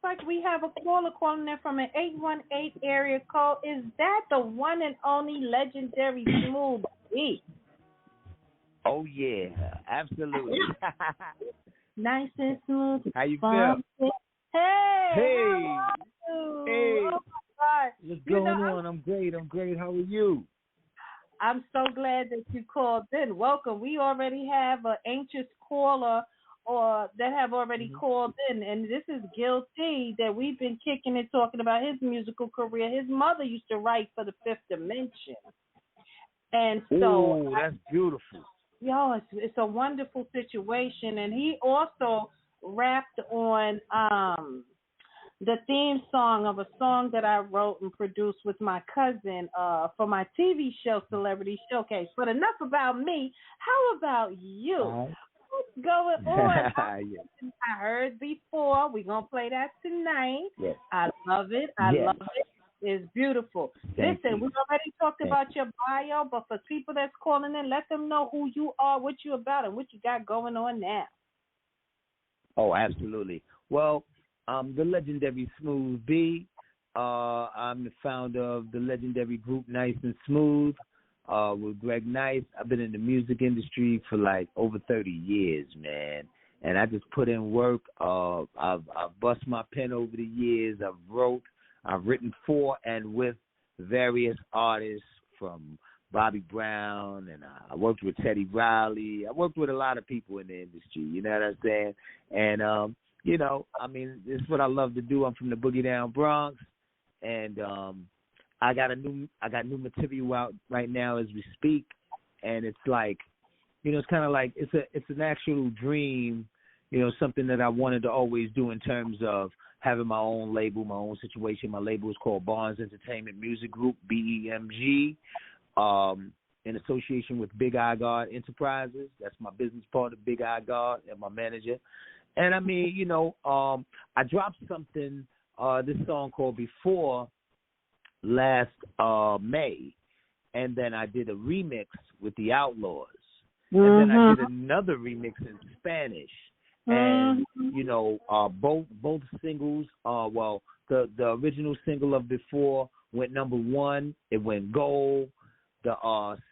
like we have a caller calling in from an 818 area code. Is that the one and only legendary Smooth B? Oh, yeah, absolutely. Nice and smooth. How you fun. feel? Hey. Hey. How are you? Hey. Oh, my God. What's going on? I'm great. How are you? I'm so glad that you called in. Welcome. We already have an anxious caller or that have already called in, and this is Gil T that we've been kicking and talking about his musical career. His mother used to write for the Fifth Dimension. And so that's beautiful. Yo, it's a wonderful situation, and he also rapped on the theme song of a song that I wrote and produced with my cousin for my TV show, Celebrity Showcase. But enough about me. How about you? What's going on? I heard before. We're going to play that tonight. Yes. I love it. I love it. It's beautiful. Listen, we already talked about your bio, but for people that's calling in, let them know who you are, what you about, and what you got going on now. Oh, absolutely. Well, the legendary Smooth B. I'm the founder of the legendary group Nice and Smooth with Greg Nice. I've been in the music industry for like over 30 years, man. And I just put in work. I've bust my pen over the years. I've written for and with various artists from Bobby Brown, and I worked with Teddy Riley. I worked with a lot of people in the industry, you know what I'm saying? And, you know, I mean, this is what I love to do. I'm from the Boogie Down Bronx, and I got new material out right now as we speak, and it's like, you know, it's kind of like it's an actual dream, you know, something that I wanted to always do in terms of having my own label, my own situation. My label is called Barnes Entertainment Music Group, BEMG, in association with Big Eye God Enterprises. That's my business partner, Big Eye God, and my manager. And, I mean, you know, I dropped something, this song called Before last May, and then I did a remix with the Outlaws. And then I did another remix in Spanish. And, you know, both singles, well, the original single of Before went #1. It went gold. The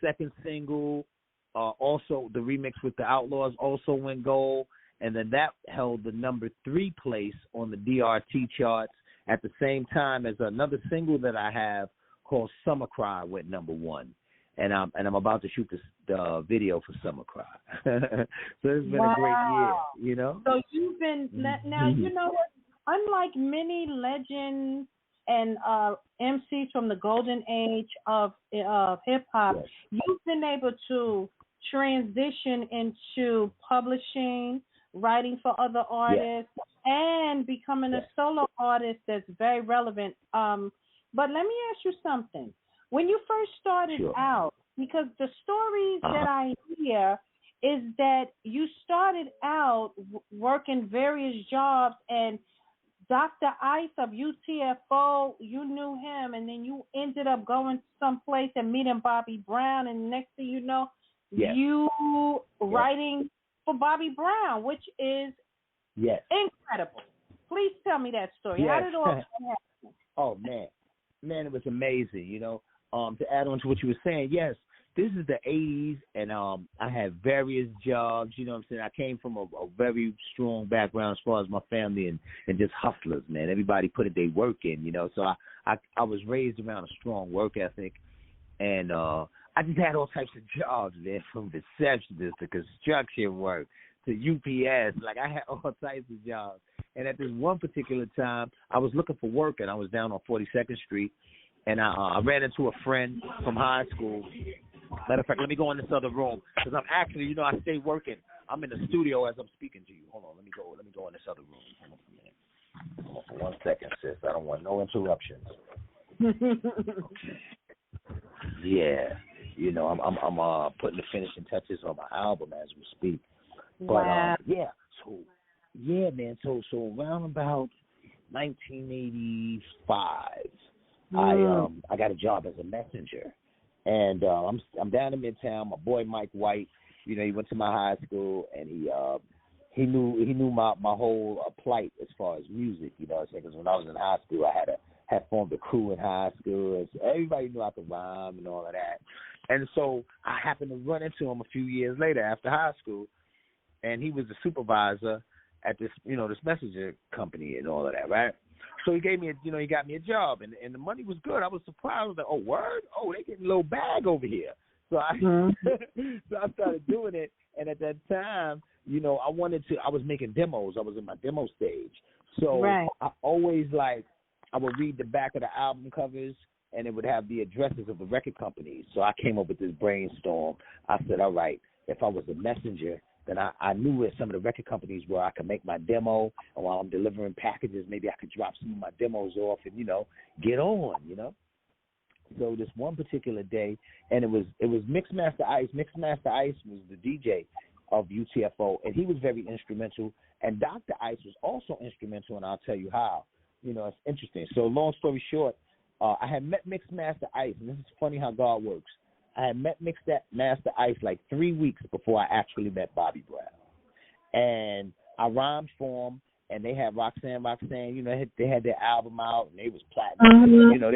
second single, also the remix with the Outlaws, also went gold. And then that held the #3 place on the DRT charts at the same time as another single that I have called Summer Cry went #1. And I'm about to shoot the video for Summer Cry. So it's been a great year, you know. So you've been now. You know what? Unlike many legends and MCs from the golden age of hip hop, you've been able to transition into publishing, writing for other artists, and becoming a solo artist that's very relevant. But let me ask you something. When you first started out, because the stories that I hear is that you started out working various jobs, and Dr. Ice of UTFO, you knew him, and then you ended up going someplace and meeting Bobby Brown, and next thing you know, you writing for Bobby Brown, which is incredible. Please tell me that story. How did all that happen? Oh, man, it was amazing, you know. To add on to what you were saying, yes, this is the 80s, and I had various jobs, you know what I'm saying? I came from a very strong background as far as my family and just hustlers, man. Everybody put their work in, you know. So I was raised around a strong work ethic, and I just had all types of jobs, man, from receptionist to construction work to UPS. Like, I had all types of jobs. And at this one particular time, I was looking for work, and I was down on 42nd Street. And I ran into a friend from high school. Matter of fact, let me go in this other room because I'm actually, you know, I stay working. I'm in the studio as I'm speaking to you. Hold on, let me go in this other room. Hold on for a minute. Hold on for 1 second, sis. I don't want no interruptions. Yeah, you know, I'm putting the finishing touches on my album as we speak. But so man, so around about 1985. I got a job as a messenger, and I'm down in Midtown. My boy Mike White, you know, he went to my high school, and he knew my whole plight as far as music, you know. Because when I was in high school, I had formed a crew in high school, and so everybody knew I could rhyme and all of that. And so I happened to run into him a few years later after high school, and he was the supervisor at this, you know, this messenger company and all of that, right? So he gave me he got me a job, and the money was good. I was surprised. I was like, oh, word? Oh, they getting a little bag over here. So I so I started doing it, and at that time, you know, I was making demos. I was in my demo stage. So right. I always I would read the back of the album covers, and it would have the addresses of the record companies. So I came up with this brainstorm. I said, all right, if I was a messenger, then I knew where some of the record companies were. I could make my demo, and while I'm delivering packages, maybe I could drop some of my demos off and, you know, get on, you know. So this one particular day, and it was Mixmaster Ice. Mixmaster Ice was the DJ of UTFO, and he was very instrumental. And Dr. Ice was also instrumental, and I'll tell you how. You know, it's interesting. So long story short, I had met Mixmaster Ice, and this is funny how God works. I had met Mixmaster Ice like 3 weeks before I actually met Bobby Brown. And I rhymed for him, and they had Roxanne, you know, they had their album out, and they was platinum. You know,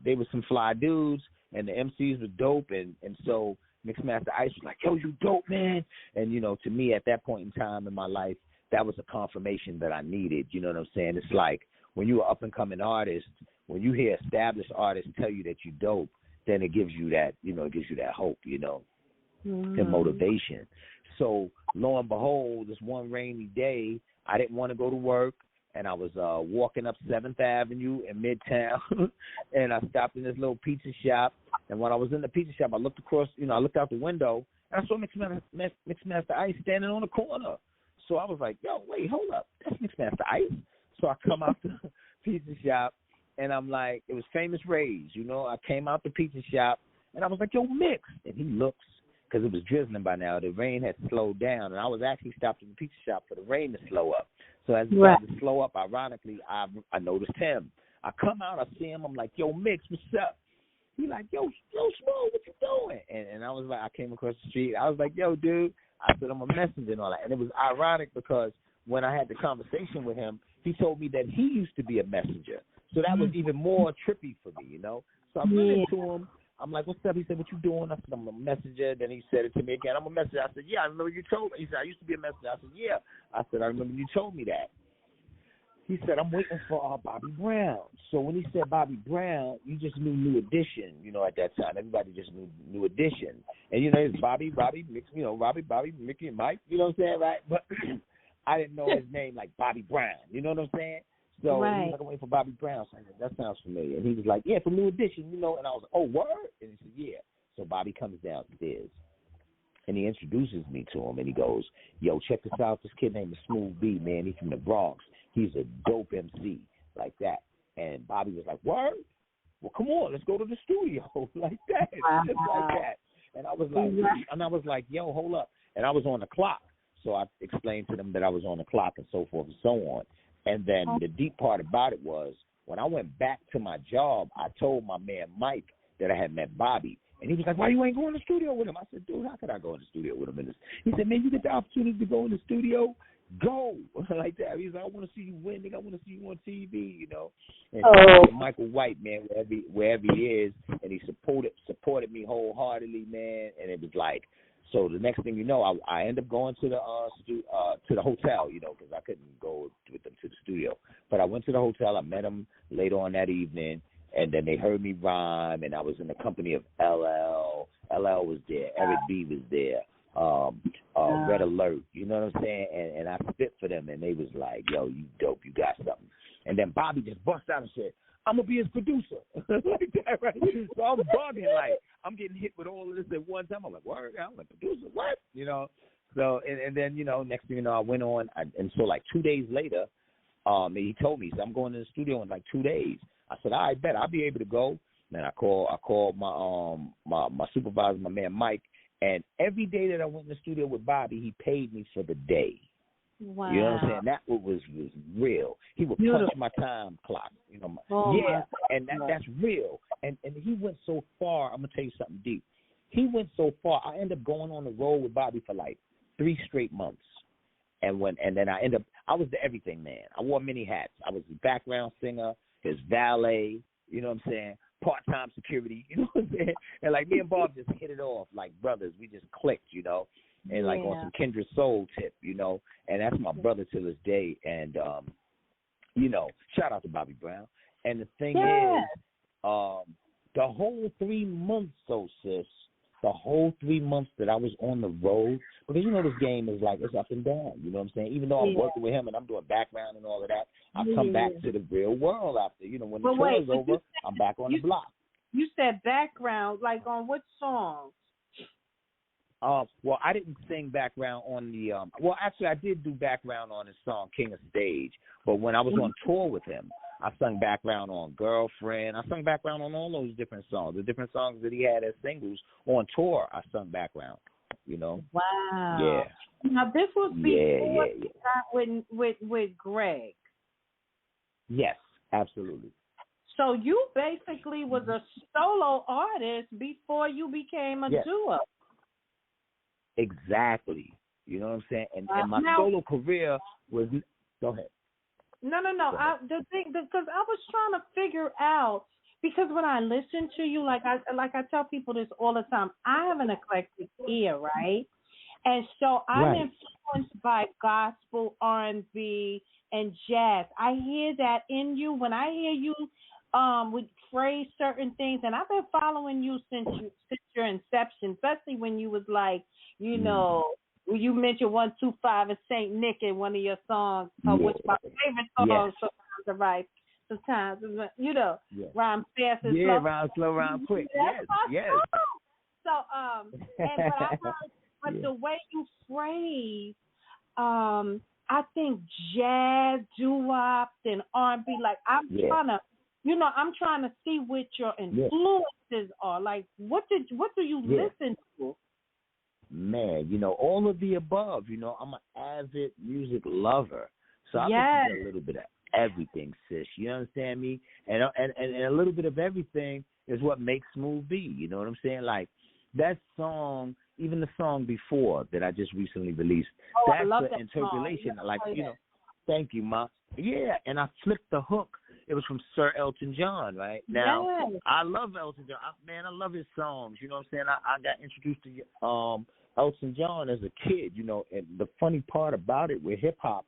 they was some fly dudes, and the MCs were dope, and so Mixmaster Ice was like, yo, you dope, man. And, you know, to me at that point in time in my life, that was a confirmation that I needed. You know what I'm saying? It's like when you're an up-and-coming artist, when you hear established artists tell you that you dope, then it gives you that, you know, it gives you that hope, you know, and motivation. So lo and behold, this one rainy day, I didn't want to go to work, and I was walking up 7th Avenue in Midtown, and I stopped in this little pizza shop. And when I was in the pizza shop, I looked across, you know, I looked out the window, and I saw Mixmaster Ice standing on the corner. So I was like, yo, wait, hold up, that's Mixmaster Ice. So I come out the pizza shop, and I'm like, it was Famous Ray's, you know. I came out the pizza shop, and I was like, yo, Mix. And he looks, because it was drizzling by now. The rain had slowed down, and I was actually stopped in the pizza shop for the rain to slow up. So as it started to slow up, ironically, I noticed him. I come out, I see him, I'm like, yo, Mix, what's up? He like, yo, Small, what you doing? And I was like, I came across the street. I was like, yo, dude. I said, I'm a messenger and all that. And it was ironic because when I had the conversation with him, he told me that he used to be a messenger. So that was even more trippy for me, you know. So I went into him. I'm like, what's up? He said, what you doing? I said, I'm a messenger. Then he said it to me again. I'm a messenger. I said, yeah, I remember you told me. He said, I used to be a messenger. I said, yeah. I said, I remember you told me that. He said, I'm waiting for Bobby Brown. So when he said Bobby Brown, you just knew New Edition, you know, at that time. Everybody just knew New Edition. And, you know, it's Bobby, Mix, you know, Robbie, Mickey, and Mike, you know what I'm saying, right? But I didn't know his name like Bobby Brown, you know what I'm saying? So he was like, I'm waiting for Bobby Brown. So I said, that sounds familiar. And he was like, yeah, for New Edition, you know. And I was like, oh, word? And he said, yeah. So Bobby comes downstairs, and he introduces me to him, and he goes, yo, check this out. This kid named Smooth B, man. He's from the Bronx. He's a dope MC, like that. And Bobby was like, word? Well, come on, let's go to the studio, like that, just like that. And I was like, yo, hold up. And I was on the clock. So I explained to them that I was on the clock and so forth and so on. And then the deep part about it was when I went back to my job, I told my man Mike that I had met Bobby. And he was like, why you ain't going to the studio with him? I said, dude, how could I go in the studio with him? He said, man, you get the opportunity to go in the studio, go. Like that. He's like, I want to see you win, nigga. I want to see you on TV, you know. And Michael White, man, wherever he is, and he supported me wholeheartedly, man. And it was like, so the next thing you know, I end up going to the hotel, you know, because I couldn't go with them to the studio. But I went to the hotel. I met him later on that evening. And then they heard me rhyme, and I was in the company of LL. LL was there. Eric B was there. Red Alert. You know what I'm saying? And I spit for them, and they was like, yo, you dope. You got something. And then Bobby just bust out and said, I'm going to be his producer. Like that, right? So I'm bugging, like, I'm getting hit with all of this at one time. I'm like, word, I'm like, producer, what? You know? So, and then, you know, next thing you know, I went on. And so, like, 2 days later, he told me, he said, I'm going to the studio in like 2 days. I said, I bet I'll be able to go. Man, I called my supervisor, my man Mike, and every day that I went in the studio with Bobby, he paid me for the day. Wow. You know what I'm saying? That was real. He would punch my time clock. You know, and that's real. And he went so far. I'm gonna tell you something deep. He went so far. I ended up going on the road with Bobby for like 3 straight months. and then I was the everything man. I wore many hats. I was the background singer, his valet, you know what I'm saying, part-time security, you know what I'm saying? And like me and Bob just hit it off like brothers. We just clicked, you know, and like on some kindred soul tip, you know, and that's my brother to this day. And, you know, shout out to Bobby Brown. And the thing is, the whole 3 months, though, sis, the whole 3 months that I was on the road, because you know this game is like, it's up and down, you know what I'm saying? Even though I'm working with him and I'm doing background and all of that, I come back to the real world after, you know, when the tour is over, I'm back on the block. You said background, like on what songs? Well, I didn't sing background on the, well, actually, I did do background on his song, King of Stage, but when I was on tour with him, I sung background on Girlfriend. I sung background on all those different songs. The different songs that he had as singles on tour, I sung background, you know. Wow. Yeah. Now, this was before you got with Greg. Yes, absolutely. So you basically was a solo artist before you became a duo. Exactly. You know what I'm saying? And my solo career was, go ahead. No. The thing, because I was trying to figure out, because when I listen to you, like I tell people this all the time, I have an eclectic ear, right? And so I'm influenced by gospel, R&B, and jazz. I hear that in you. When I hear you would phrase certain things, and I've been following you since your inception, especially when you was like, you know, you mentioned 125 and Saint Nick in one of your songs, which my favorite song. Sometimes I write, sometimes you know, rhyme fast and slow. Rhyme slow, rhyme quick. Yes. So but the way you phrase, I think jazz, doo-wop, and R&B. Like I'm trying to see what your influences are. Like what do you listen to? Man, you know, all of the above. You know, I'm an avid music lover, so I listen to a little bit of everything, sis. You understand me? And a little bit of everything is what makes Smooth be. You know what I'm saying? Like that song, even the song before that I just recently released. That's the interpolation. Like, you know, thank you, Ma. Yeah, and I flipped the hook. It was from Sir Elton John, right? Now, I love Elton John. I love his songs. You know what I'm saying? I got introduced to Elton John as a kid, you know, and the funny part about it with hip-hop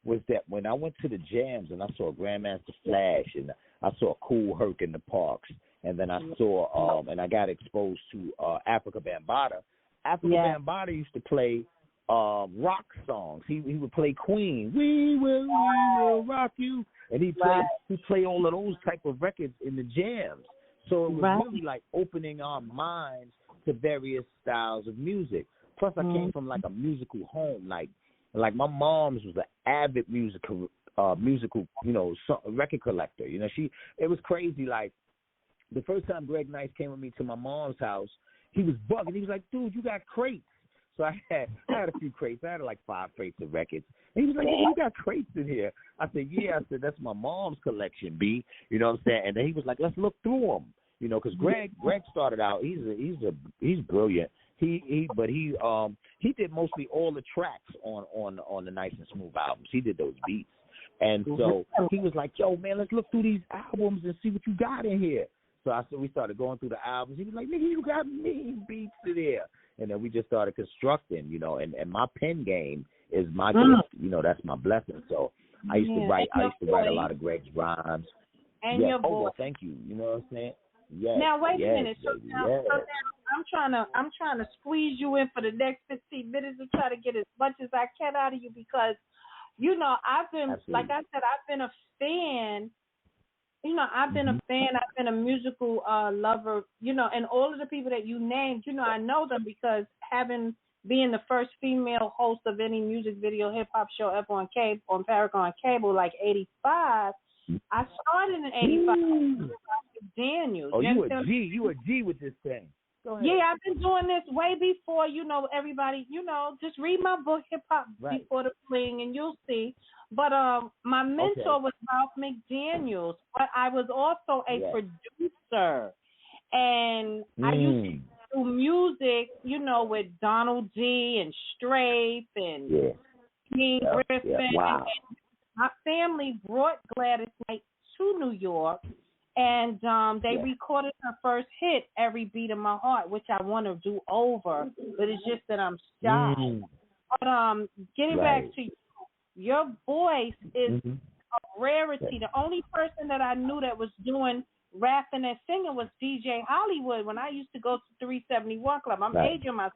was that when I went to the jams and I saw Grandmaster Flash and I saw Kool Herc in the parks, and then I saw, and I got exposed to Africa Bambaataa. Africa Bambaataa used to play rock songs. He would play Queen, We Will Rock You, and he play all of those type of records in the jams. So it was really like opening our minds to various styles of music. Plus, I came from like a musical home. Like my mom's was an avid musical, you know, record collector. You know, it was crazy. Like the first time Greg Nice came with me to my mom's house, he was bugging. He was like, "Dude, you got crates." So I had a few crates. I had like 5 crates of records. And he was like, "Hey, you got crates in here?" I said, "Yeah." I said, "That's my mom's collection, B." You know what I'm saying? And then he was like, "Let's look through them." You know, because Greg started out. He's brilliant. He did mostly all the tracks on the Nice and Smooth albums. He did those beats, and so he was like, "Yo, man, let's look through these albums and see what you got in here." So we started going through the albums. He was like, "Nigga, you got mean beats in here," and then we just started constructing. You know, and my pen game is my gift. You know, that's my blessing. So I used to write a lot of Greg's rhymes. And your voice. Well, thank you. You know what I'm saying? Yes, now wait a minute. So now I'm trying to squeeze you in for the next 15 minutes and try to get as much as I can out of you, because you know I've been like I said, I've been a fan. You know, I've been a fan. I've been a musical lover. You know, and all of the people that you named, you know, I know them because being the first female host of any music video hip hop show ever on Paragon Cable, like 85. I started in 85. Daniels. Oh, you a G with this thing. Go ahead. Yeah, I've been doing this way before, you know, everybody, you know, just read my book, Hip Hop Before the Fling, and you'll see. But my mentor was Ralph McDaniels, but I was also a producer. And I used to do music, you know, with Donald D and Strafe and King Griffin. Yeah. Wow. And my family brought Gladys Knight to New York, and they recorded her first hit, "Every Beat of My Heart," which I want to do over, but it's just that I'm shy. But getting back to you, your voice is a rarity. The only person that I knew that was doing rapping and singing was DJ Hollywood when I used to go to 371 Club. I'm aging myself,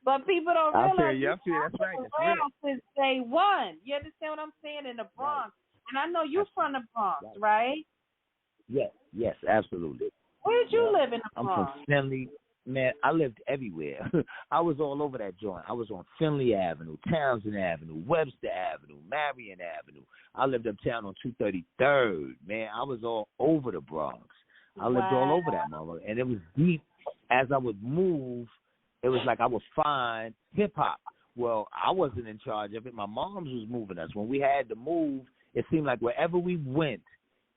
but people don't realize that's right. around since day one. You understand what I'm saying? In the Bronx, and I know you're from the Bronx, right? Yes, absolutely. Where did you live in the Bronx? I'm from Finley. Man, I lived everywhere. I was all over that joint. I was on Finley Avenue, Townsend Avenue, Webster Avenue, Marion Avenue. I lived uptown on 233rd. Man, I was all over the Bronx. I lived all over that mother. And it was deep. As I would move, it was like I would find hip-hop. Well, I wasn't in charge of it. My mom's was moving us. When we had to move, it seemed like wherever we went,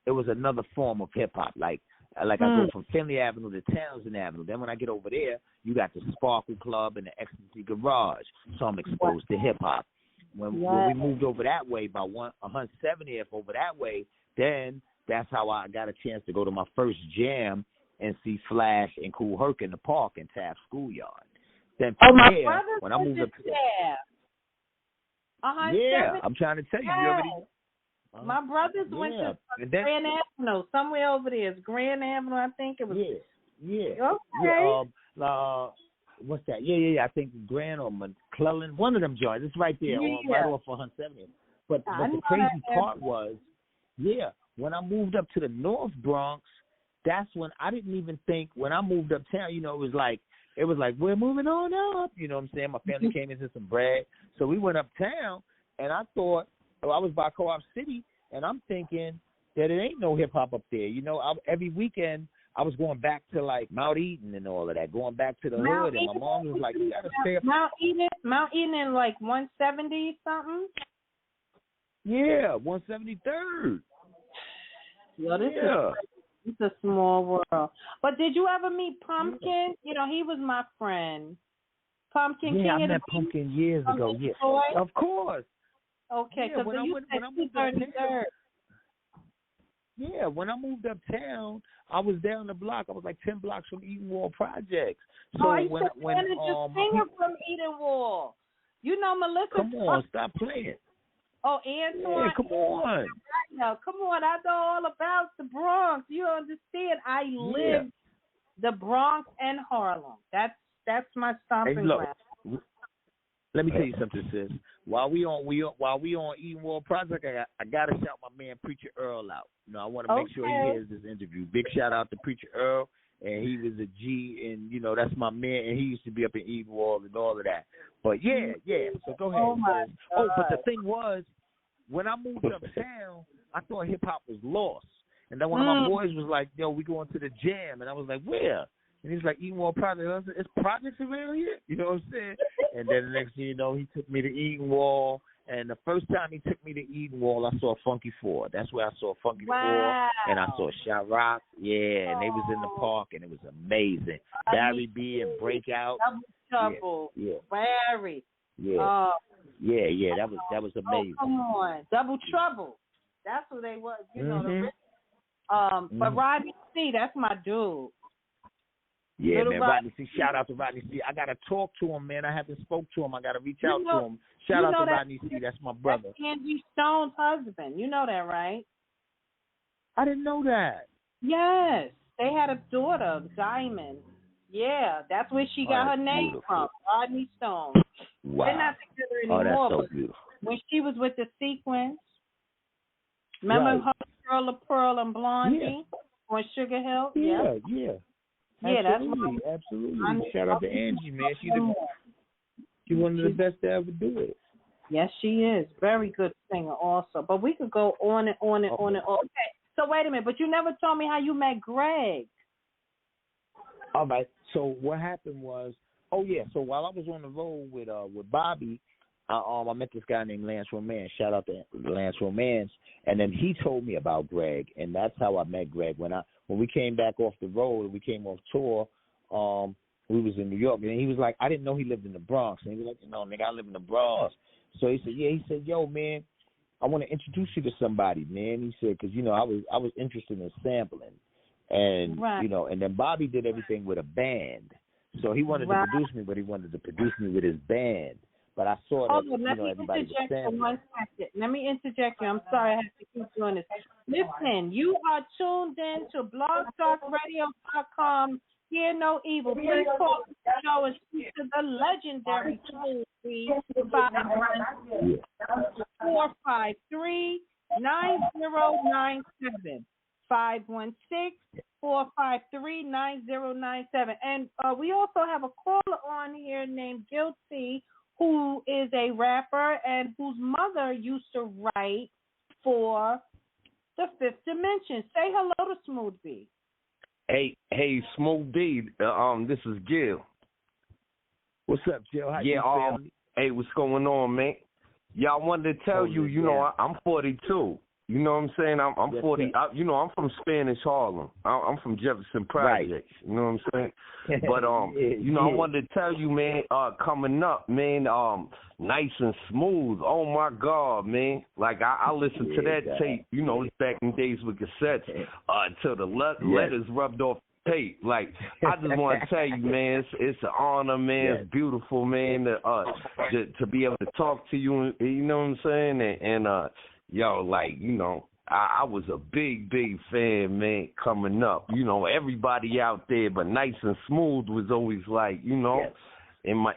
it was another form of hip-hop. Like I go from Finley Avenue to Townsend Avenue. Then when I get over there, you got the Sparkle Club and the Ecstasy Garage. So I'm exposed to hip-hop. When we moved over that way, by 170th over that way, then that's how I got a chance to go to my first jam and see Flash and Kool Herc in the park in Taft Schoolyard. Then from there, when I moved up to I'm trying to tell you, you already. My brothers went to Grand Avenue, somewhere over there. It's Grand Avenue, I think it was. Okay. What's that? Yeah. I think Grand or McClellan, one of them joints. It's right there, right off of 170th. But the crazy part was, when I moved up to the North Bronx, that's when I didn't even think. When I moved uptown, it was like we're moving on up. You know what I'm saying? My family came into some bread, so we went uptown, and I thought. I was by Co-op City, and I'm thinking that it ain't no hip-hop up there. Every weekend I was going back to, like, Mount Eden and all of that, going back to the hood, and my mom was like, you got to stay up. Mount Eden in, like, 170-something? Yeah, 173rd. It's a small world. But did you ever meet Pumpkin? He was my friend. Pumpkin King. I met Pumpkin years ago, Of course. Okay, because when I moved uptown, when I moved uptown, I was down the block. I was like 10 blocks from Edenwald Projects. So I used to manage a singer from Edenwald. Melissa. Come on, stop playing. Oh, Antoine. Yeah, come on. Come on. I know all about the Bronx. You understand? I live the Bronx and Harlem. That's my stomping ground. Let me tell you something, sis. While we on Edenwald Project, I gotta shout my man Preacher Earl out. I want to make sure he hears this interview. Big shout out to Preacher Earl, and he was a G, and that's my man, and he used to be up in Edenwald and all of that. But so go ahead. But the thing was, when I moved uptown, I thought hip hop was lost, and then one of my boys was like, "Yo, we going to the jam," and I was like, "Where?" And he's like, Edenwald Project. I said, "It's projects around here?" You know what I'm saying? And then the next thing you know, he took me to Edenwald. And the first time he took me to Edenwald, I saw Funky Four. That's where I saw Funky Four. And I saw Shot Rock. Yeah, and they was in the park, and it was amazing. Barry B and Breakout. Double Trouble. Yeah. Barry. Yeah. That was amazing. Oh, come on. Double Trouble. That's who they was. But Rodney C, that's my dude. Yeah, man, Rodney C. Shout out to Rodney C. I got to talk to him, man. I haven't spoke to him. I got to reach out to him. Shout out to Rodney C. That's my brother. That's Angie Stone's husband. You know that, right? I didn't know that. Yes. They had a daughter, Diamond. Yeah, that's where she got her name from, Rodney Stone. Wow. They're not together anymore. Oh, that's so beautiful. When she was with the Sequence, remember her Girl of Pearl and Blondie on Sugar Hill? Yeah. Absolutely. Shout out to Angie, man. She's one of the best to ever do it. Yes, she is. Very good singer also. But we could go on and on and on and on. Okay, so wait a minute. But you never told me how you met Greg. All right. So what happened was, so while I was on the road with Bobby, I met this guy named Lance Romance. Shout out to Lance Romance. And then he told me about Greg, and that's how I met Greg. When we came back off the road, we came off tour, we was in New York, and he was like, I didn't know he lived in the Bronx. And he was like, nigga, I live in the Bronx. So he said, yeah. He said, yo, man, I want to introduce you to somebody, man. He said, because, you know, I was interested in sampling. And, you know, and then Bobby did everything with a band. So he wanted to produce me, but he wanted to produce me with his band. But I saw that, you know, everybody was sampling. Let me interject you. I'm sorry I have to keep doing this. Listen, you are tuned in to blogtalkradio.com. Hear No Evil. Please call the show and speak to the legendary Smooth B 453-9097. 516-453-9097. And we also have a caller on here named Guilty, who is a rapper and whose mother used to write for the Fifth Dimension. Say hello to Smooth B. Hey, Smooth B. This is Gil. What's up, Gil? How you feeling? Hey, what's going on, man? Yeah, I wanted to tell you, you know, I'm 42. You know what I'm saying? I'm 40. You know, I'm from Spanish Harlem. I'm from Jefferson Projects. Right. You know what I'm saying? But you know, I wanted to tell you, man. Coming up, man. Nice and Smooth. Oh my God, man. Like I listened to that tape. You know, back in days with cassettes. Till the letters rubbed off the tape. Like I just want to tell you, man. It's an honor, man. It's beautiful, man. To be able to talk to you. You know what I'm saying? And yo, like, you know, I was a big fan, man, coming up. You know, everybody out there, but Nice and Smooth was always like, you know, in my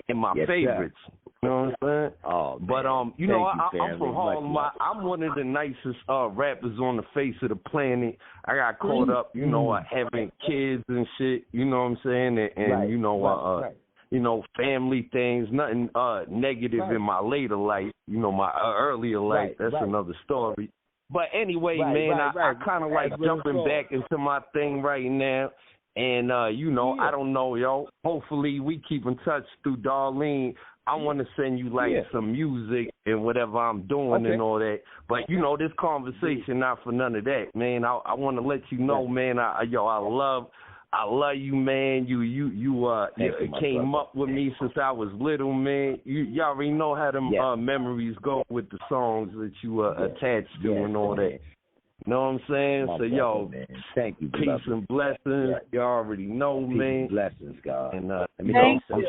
favorites. Sir. You know what I'm saying? Oh, but you know, I'm from Harlem. I'm one of the nicest rappers on the face of the planet. I got caught up, you know, having kids and shit. You know what I'm saying? And you know, you know, family things, nothing negative in my later life, you know, my earlier life, that's another story. But anyway, man, I kind of like jumping back into my thing right now. And, you know, I don't know, yo. Hopefully we keep in touch through Darlene. I want to send you, like, some music and whatever I'm doing and all that. But, you know, this conversation not for none of that, man. I want to let you know, man, I love you, man. You came up with me since I was little, man. You already know how them memories go with the songs that you attached to and all that. You know what I'm saying? So, yo, thank you, peace and blessings. You already know, man. Blessings, God. And I'm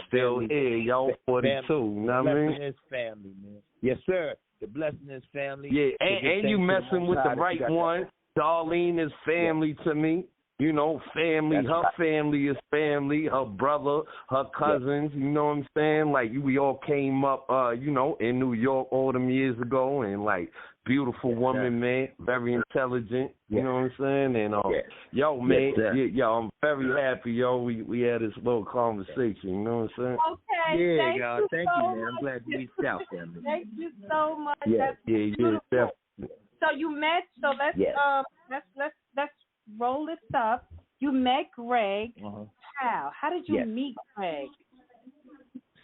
still here, yo, 42. You know what I mean? His family, man. Yes, sir. The blessing is family. Yeah, and you messing with the right one. Darlene is family to me. You know, family, her family is family, her brother, her cousins, you know what I'm saying? Like, we all came up, you know, in New York all them years ago, and, like, beautiful woman, man, very intelligent, you know what I'm saying? And, yo, man, I'm very happy, yo, we had this little conversation, you know what I'm saying? Okay, thank you, man. I'm glad you reached out, family. Thank you so much. Yeah, definitely. So you met, let's roll this up. You met Greg. How did you meet Greg?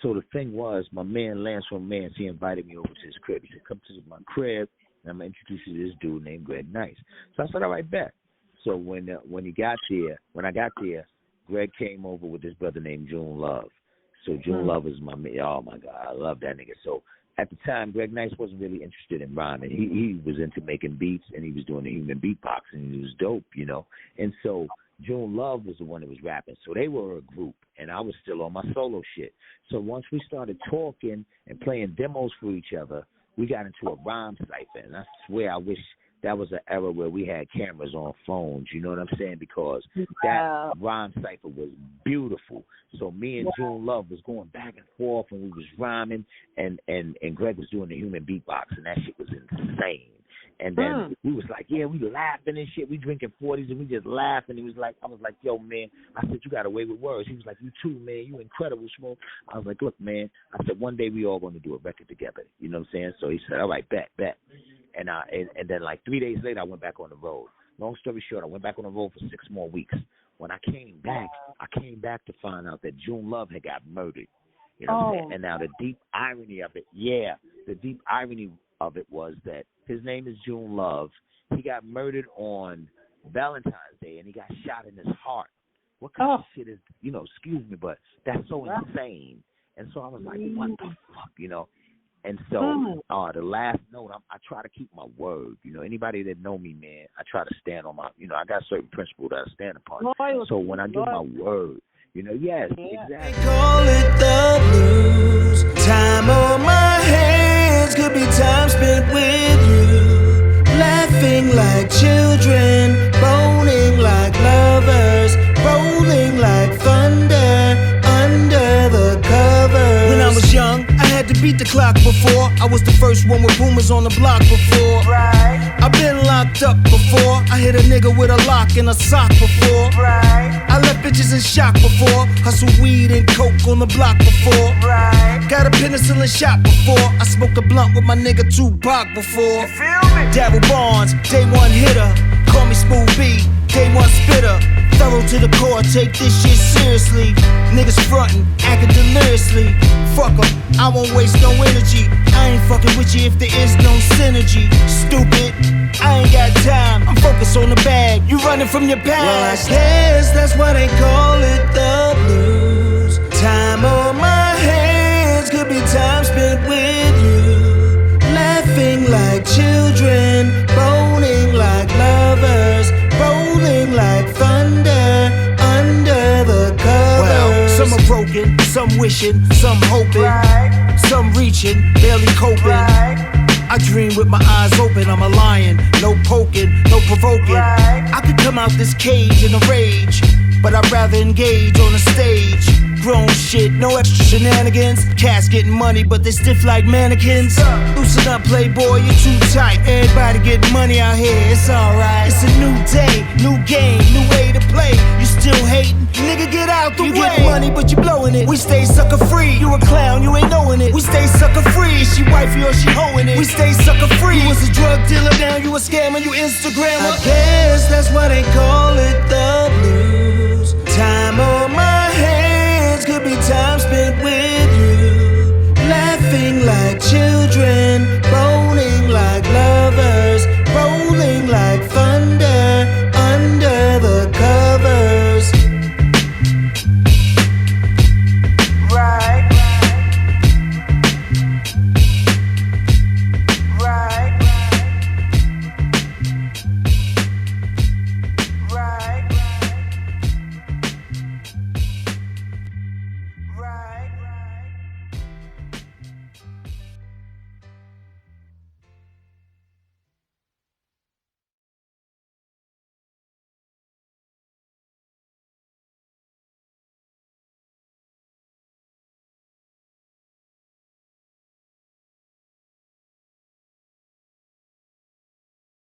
So the thing was, my man Lance from Mance, he invited me over to his crib. He said, come to my crib, and I'm going to introduce you to this dude named Greg Nice. So I said, all right, bet. So when I got there, Greg came over with this brother named June Love. So June Love was my man. Oh, my God, I love that nigga. So at the time, Greg Nice wasn't really interested in rhyming. He was into making beats, and he was doing the human beatboxing, and he was dope, you know. And so June Love was the one that was rapping. So they were a group, and I was still on my solo shit. So once we started talking and playing demos for each other, we got into a rhyme cipher. And I swear I wish that was an era where we had cameras on phones, you know what I'm saying? Because that rhyme cipher was beautiful. So me and June Love was going back and forth, and we was rhyming, and Greg was doing the human beatbox, and that shit was insane. And then we was like, we laughing and shit. We drinking 40s, and we just laughing. I was like, yo, man. I said, you got a way with words. He was like, you too, man. You incredible, Smoke. I was like, look, man. I said, one day we all going to do a record together. You know what I'm saying? So he said, all right, bet. And then like 3 days later, I went back on the road. Long story short, I went back on the road for 6 more weeks. When I came back to find out that June Love had got murdered. You know what I'm saying? And now the deep irony of it was that his name is June Love. He got murdered on Valentine's Day, and he got shot in his heart. What kind of shit is, excuse me, but that's so insane. And so I was like, what the fuck, And so the last note, I try to keep my word. You know, anybody that know me, man, I try to stand on my, you know, I got certain principles that I stand upon. So when I give my word, you know, yes, exactly. They call it the blues. Time on my hands could be time spent with you. Laughing like children, boning like lovers, rolling like thunder under the covers. When I was young, I had to beat the clock before. I was the first one with boomers on the block before. Right. I've been locked up before. I hit a nigga with a lock and a sock before. Right. I left bitches in shock before. Hustle weed and coke on the block before. Right. Got a penicillin shot before. I smoked a blunt with my nigga Tupac before. You feel me? Darryl Barnes, day one hitter. Call me Smooth B, day one spitter. Thorough to the core, take this shit seriously. Niggas frontin', acting deliriously. Fuck 'em, I won't waste no energy. I ain't fucking with you if there is no synergy. Stupid, I ain't got time. I'm focused on the bag, you running from your past. Well, I guess that's why they call it the blues. Time on my hands could be time spent with you. Laughing like children, boning like lovers, rolling like thunder under the covers. Well, some are broken, some wishing, some hoping, right. Some reaching, barely coping. Right. I dream with my eyes open, I'm a lion, no poking, no provoking. Right. I could come out this cage in a rage, but I'd rather engage on a stage. Grown shit, no extra shenanigans. Cats getting money, but they stiff like mannequins. Loosen up, playboy, you're too tight. Everybody getting money out here, it's alright. It's a new day, new game, new way to play. You still hating? Nigga, get out the way. You get money, but you blowing it. We stay sucker free. You a clown, you ain't knowing it. We stay sucker free. Is she wifey or she hoeing it? We stay sucker free. You was a drug dealer, now you a scammer, you Instagrammer. I guess that's why they call it the blues. Time on my hands could be time spent with you. Laughing like children,